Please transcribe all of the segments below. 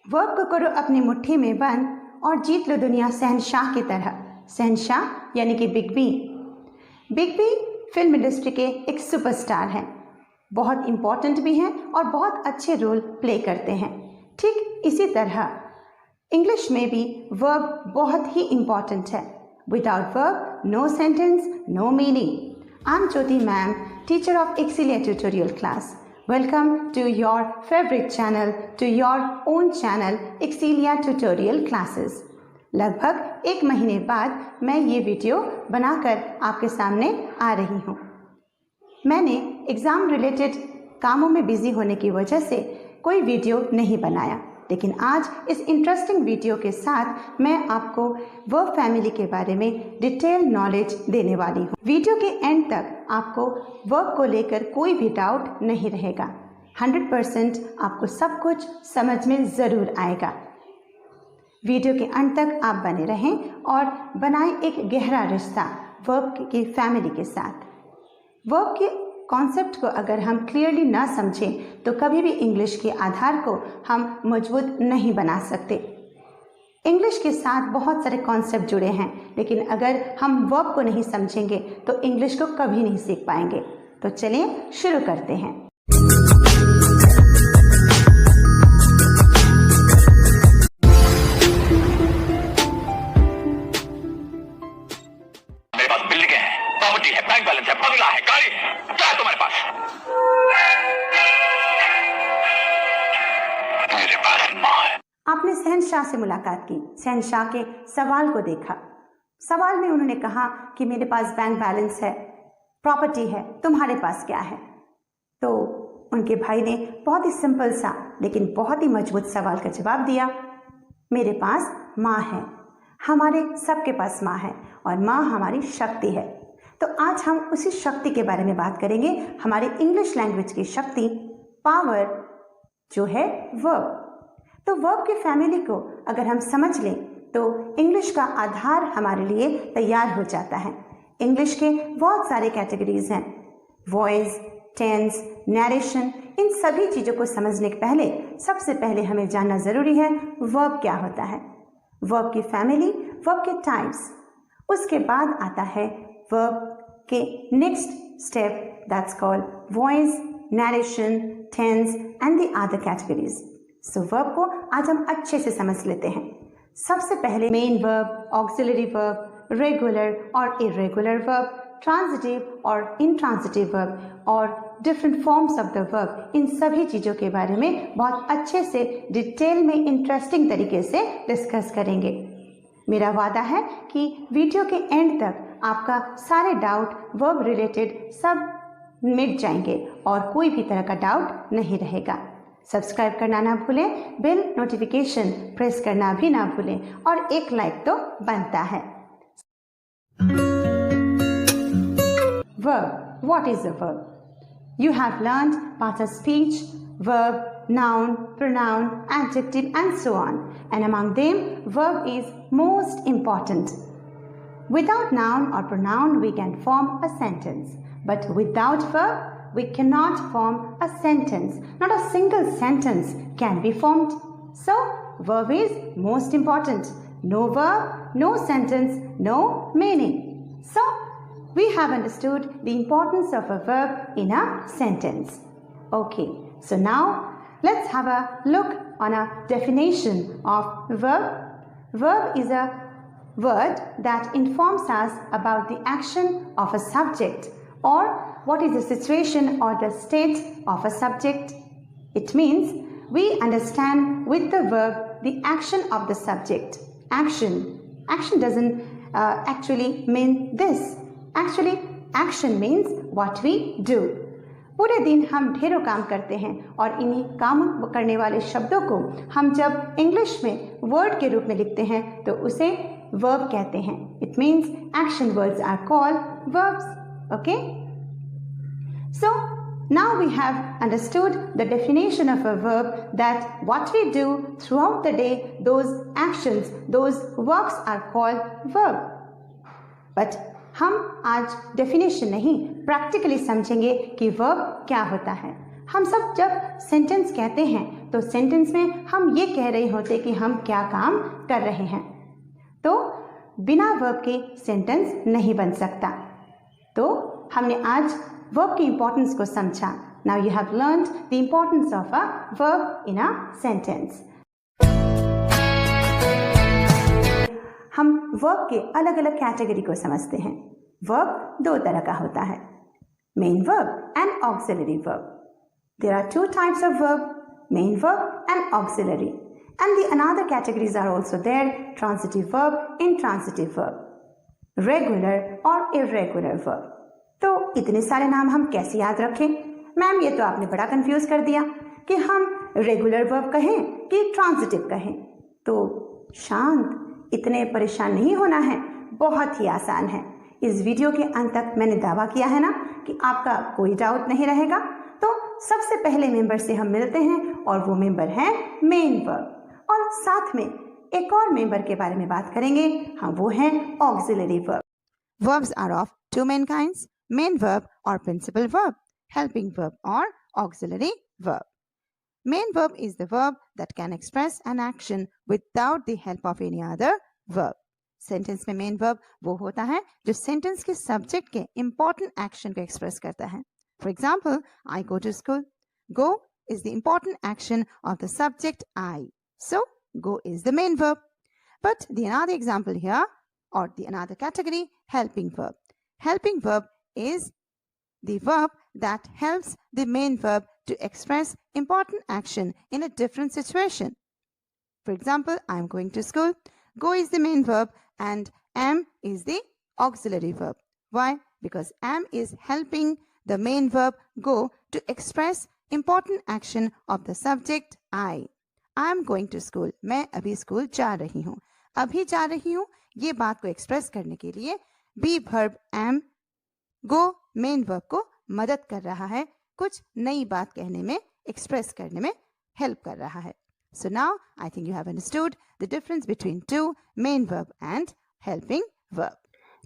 Verb को करो अपनी मुट्ठी में बंद और जीत लो दुनिया शहनशाह की तरह। शहनशाह यानी कि big B. Big B film industry के एक सुपरस्टार हैं, बहुत इम्पॉर्टेंट भी हैं और बहुत अच्छे रोल प्ले करते हैं। ठीक इसी तरह इंग्लिश में भी वर्ब बहुत ही इम्पॉर्टेंट है। Without verb no sentence, no meaning. I am Jyoti ma'am, teacher of Excelia tutorial class. Welcome to your favorite channel, to your own channel, Excelia tutorial classes. लगभग 1 महीने बाद मैं ये वीडियो बनाकर आपके सामने आ रही हूँ। मैंने एग्ज़ाम रिलेटेड कामों में बिजी होने की वजह से कोई वीडियो नहीं बनाया, लेकिन आज इस इंटरेस्टिंग वीडियो के साथ मैं आपको वर्ब फैमिली के बारे में डिटेल नॉलेज देने वाली हूँ। वीडियो के एंड तक आपको वर्ब को लेकर कोई भी डाउट नहीं रहेगा। 100% आपको सब कुछ समझ में ज़रूर आएगा। वीडियो के अंत तक आप बने रहें और बनाएं एक गहरा रिश्ता वर्ब की फैमिली के साथ। वर्ब के कॉन्सेप्ट को अगर हम क्लियरली ना समझें तो कभी भी इंग्लिश के आधार को हम मजबूत नहीं बना सकते। इंग्लिश के साथ बहुत सारे कॉन्सेप्ट जुड़े हैं, लेकिन अगर हम वर्ब को नहीं समझेंगे तो इंग्लिश को कभी नहीं सीख पाएंगे। तो चलिए शुरू करते हैं। मेरे पास बिल्डिंगें हैं, प्रॉपर्टी है, बैंक बैलेंस है, बंगला है, गाड़ी है, क्या है तुम्हारे पास? मेरे पास माँ है। आपने शहनशाह से मुलाकात की, शहनशाह के सवाल को देखा। सवाल में उन्होंने कहा कि मेरे पास बैंक बैलेंस है, प्रॉपर्टी है, तुम्हारे पास क्या है? तो उनके भाई ने बहुत ही सिंपल सा लेकिन बहुत ही मजबूत सवाल का जवाब दिया, मेरे पास माँ है। हमारे सबके पास माँ है और माँ हमारी शक्ति है। तो आज हम उसी शक्ति के बारे में बात करेंगे, हमारी इंग्लिश लैंग्वेज की शक्ति, पावर जो है वर्ब। तो वर्ब की फैमिली को अगर हम समझ लें तो इंग्लिश का आधार हमारे लिए तैयार हो जाता है। इंग्लिश के बहुत सारे कैटेगरीज हैं, वॉइस, टेंस, नरेशन। इन सभी चीज़ों को समझने के पहले सबसे पहले हमें जानना ज़रूरी है वर्ब क्या होता है, वर्ब की फैमिली, वर्ब के टाइप्स। उसके बाद आता है वर्ब के next step, that's called voice, narration, tense and the other categories. So verb को आज हम अच्छे से समझ लेते हैं। सबसे पहले main verb, auxiliary verb, regular और इरेगुलर वर्ब, ट्रांजिटिव और इंट्रांजिटिव वर्ब और different forms of the verb. इन सभी चीज़ों के बारे में बहुत अच्छे से डिटेल में इंटरेस्टिंग तरीके से डिस्कस करेंगे। मेरा वादा है कि वीडियो के एंड तक आपका सारे डाउट वर्ब रिलेटेड सब मिट जाएंगे और कोई भी तरह का डाउट नहीं रहेगा। सब्सक्राइब करना ना भूलें, बेल नोटिफिकेशन प्रेस करना भी ना भूलें और एक लाइक तो बनता है। Verb. What is a verb? You have learned part of speech, verb, noun, pronoun, adjective and so on. And among them, verb is most important. Without noun or pronoun, we can form a sentence. But without verb, we cannot form a sentence. Not a single sentence can be formed. So, verb is most important. No verb, no sentence, no meaning. So, we have understood the importance of a verb in a sentence. Okay, so now let's have a look on a definition of verb. Verb is a word that informs us about the action of a subject or what is the situation or the state of a subject. It means we understand with the verb the action of the subject. Action. Action doesn't actually mean this. Actually, action means what we do. पूरे दिन हम ढेरों काम करते हैं और इन्हीं काम करने वाले शब्दों को हम जब इंग्लिश में वर्ड के रूप में लिखते हैं तो उसे वर्ब कहते हैं। It means action words are called verbs. Okay? So, now we have understood the definition of a verb, that what we do throughout the day, those actions, those works are called verb. But हम आज definition नहीं practically समझेंगे कि verb क्या होता है। हम सब जब सेंटेंस कहते हैं तो सेंटेंस में हम ये कह रहे होते कि हम क्या काम कर रहे हैं। तो बिना वर्ब के सेंटेंस नहीं बन सकता। तो हमने आज वर्ब की इंपॉर्टेंस को समझा। Now you have learned the importance of a verb in a sentence. हम वर्ब के अलग अलग कैटेगरी को समझते हैं। वर्ब दो तरह का होता है, main verb and auxiliary verb. There are two types of verb, main verb and auxiliary. And the another categories are also there, transitive verb, intransitive verb, regular or irregular verb. तो इतने सारे नाम हम कैसे याद रखें? मैम ये तो आपने बड़ा कंफ्यूज कर दिया कि हम रेगुलर वर्ब कहें कि ट्रांजिटिव कहें। तो शांत, इतने परेशान नहीं होना है, बहुत ही आसान है। इस वीडियो के अंत तक मैंने दावा किया है ना कि आपका कोई डाउट नहीं रहेगा। तो सबसे पहले मेंबर से हम मिलते हैं और वो मेंबर है मेन वर्ब, और साथ में एक और मेंबर के बारे में बात करेंगे, हाँ वो है auxiliary verb. Verbs are of two main kinds, main verb or principal verb, helping verb or auxiliary verb. Main verb is the verb that can express an action without the help of any other verb. Sentence में main verb वो होता है जो sentence के subject के important action को express करता है। For example, I go to school. Go is the important action of the subject I. So, go is the main verb. But the another example here, or the another category, helping verb. Helping verb is the verb that helps the main verb to express important action in a different situation. For example, I am going to school. Go is the main verb and am is the auxiliary verb. Why? Because am is helping the main verb go to express important action of the subject I. I am going to school. मैं अभी school जा रही हूँ। अभी जा रही हूँ ये बात को एक्सप्रेस करने के लिए be verb am go main verb को मदद कर रहा है, कुछ नई बात कहने में, एक्सप्रेस करने में हेल्प कर रहा है। So now I think you have understood the difference between two main verb and helping verb.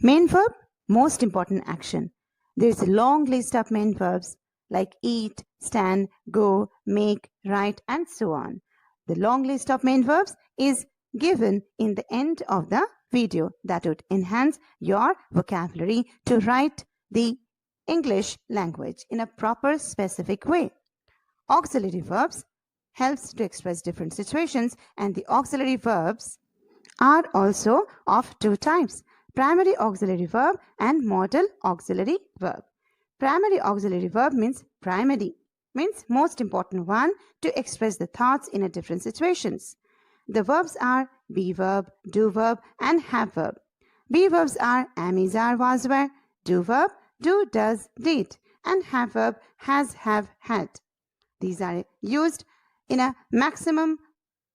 Main verb, most important action. There is a long list of main verbs like eat, stand, go, make, write, and so on. The long list of main verbs is given in the end of the video. That would enhance your vocabulary to write the English language in a proper specific way. Auxiliary verbs helps to express different situations, and the auxiliary verbs are also of two types, primary auxiliary verb and modal auxiliary verb. Primary auxiliary verb means primary, means most important one to express the thoughts in a different situations. The verbs are be verb, do verb, and have verb. Be verbs are am, is, are, was, were. Do verb, do, does, did, and have verb has, have, had. These are used in a maximum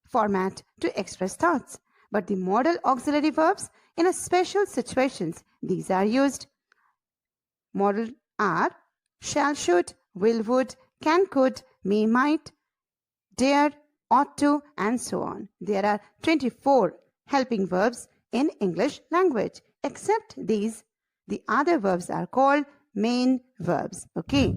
format to express thoughts. But the modal auxiliary verbs in a special situations, these are used. Modal are shall, should, will, would, can, could, may, might, dare, ought to, and so on. There are 24 helping verbs in English language. Except these, the other verbs are called main verbs. Okay.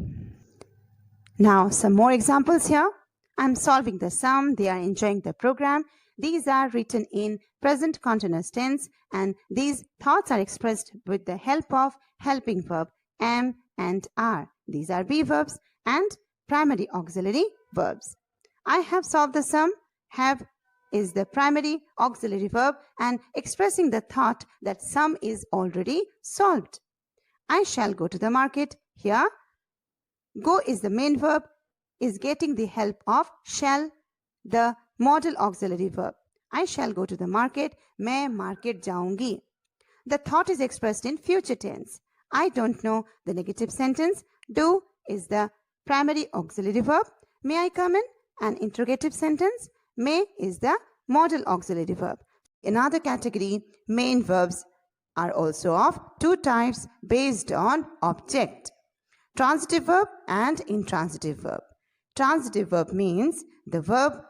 Now some more examples here. I'm solving the sum. They are enjoying the program. These are written in present continuous tense, and these thoughts are expressed with the help of helping verb am and are. These are be verbs and primary auxiliary verbs. I have solved the sum. Have is the primary auxiliary verb and expressing the thought that sum is already solved. I shall go to the market. Here, go is the main verb, is getting the help of shall, the modal auxiliary verb. I shall go to the market. मैं market जाऊंगी. The thought is expressed in future tense. I don't know the negative sentence. Do is the primary auxiliary verb. May I come in? An interrogative sentence. May is the modal auxiliary verb. Another category, main verbs are also of two types based on object. Transitive verb and intransitive verb. Transitive verb means the verb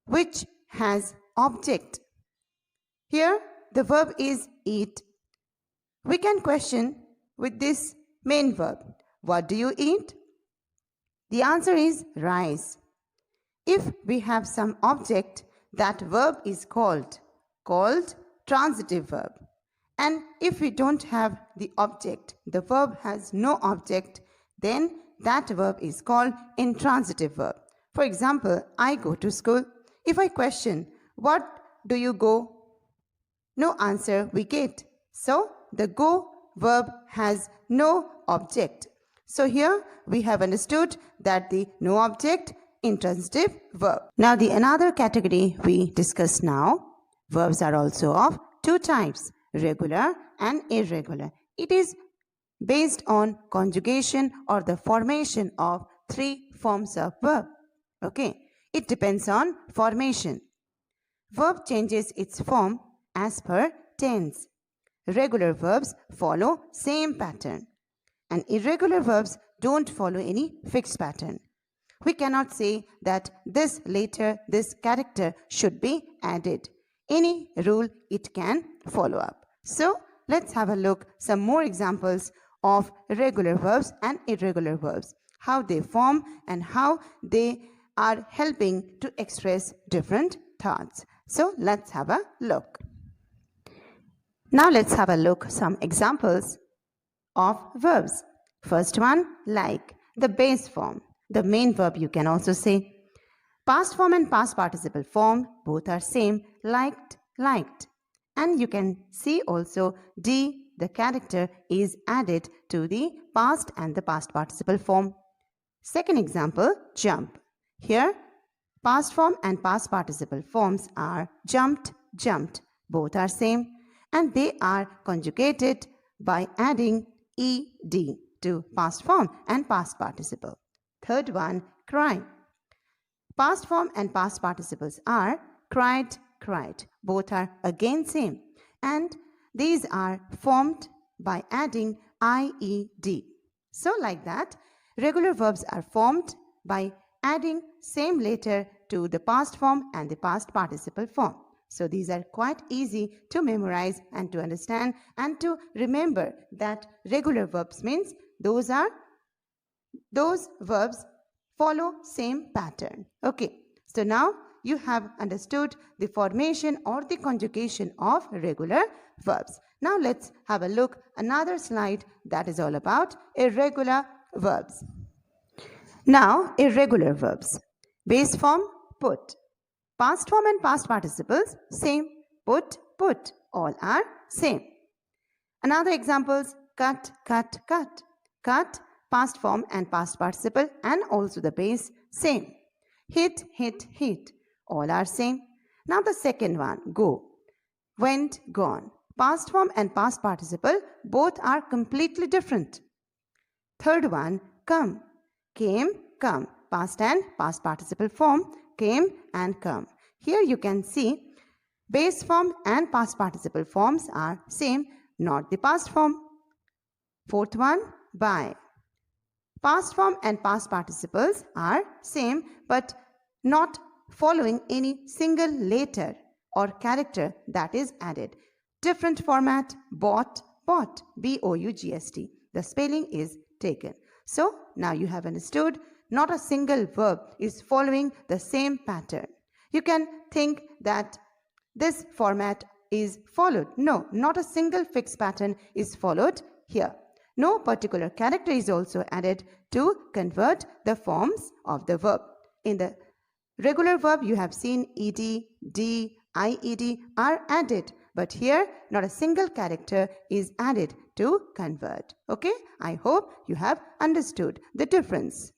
which has object. Here the verb is eat. We can question with this main verb. What do you eat? The answer is rice. If we have some object, that verb is called transitive verb. And if we don't have the object, the verb has no object, then that verb is called intransitive verb. For example, I go to school. If I question, what do you go? No answer we get. So the go verb has no object. So here we have understood that the no object intransitive verb. Now the another category we discuss now. Verbs are also of two types, regular and irregular. It is based on conjugation or the formation of three forms of verb. Okay, it depends on formation. Verb changes its form as per tense. Regular verbs follow same pattern and irregular verbs don't follow any fixed pattern. We cannot say that this character should be added. Any rule it can follow up. So let's have a look some more examples of regular verbs and irregular verbs, how they form and how they are helping to express different thoughts. So let's have a look. Now let's have a look some examples of verbs. First one, like, the base form. The main verb you can also say. Past form and past participle form both are same, liked, liked. And you can see also D, the character, is added to the past and the past participle form. Second example, jump. Here, past form and past participle forms are jumped, jumped. Both are same and they are conjugated by adding ed to past form and past participle. Third one, cry. Past form and past participles are cried, cried. Both are again same and these are formed by adding ied. So like that, regular verbs are formed by adding same letter to the past form and the past participle form. So these are quite easy to memorize and to understand and to remember that regular verbs means those verbs follow same pattern. Okay, so now you have understood the formation or the conjugation of regular verbs. Now let's have a look another slide that is all about irregular verbs. Now irregular verbs. Base form, put. Past form and past participles, same. Put, put. All are same. Another examples, cut, cut, cut. Cut, past form and past participle and also the base, same. Hit, hit, hit. All are same. Now the second one, go. Went, gone. Past form and past participle both are completely different. Third one, come. Came, come. Past and past participle form, came and come. Here you can see base form and past participle forms are same, not the past form. Fourth one, buy. Past form and past participles are same but not following any single letter or character that is added. Different format, bought, bought, B-O-U-G-S-T. The spelling is taken. So now you have understood not a single verb is following the same pattern. You can think that this format is followed. No, not a single fixed pattern is followed here. No particular character is also added to convert the forms of the verb. In the regular verb, you have seen ed, d, ied are added. But here, not a single character is added to convert. Okay? I hope you have understood the difference.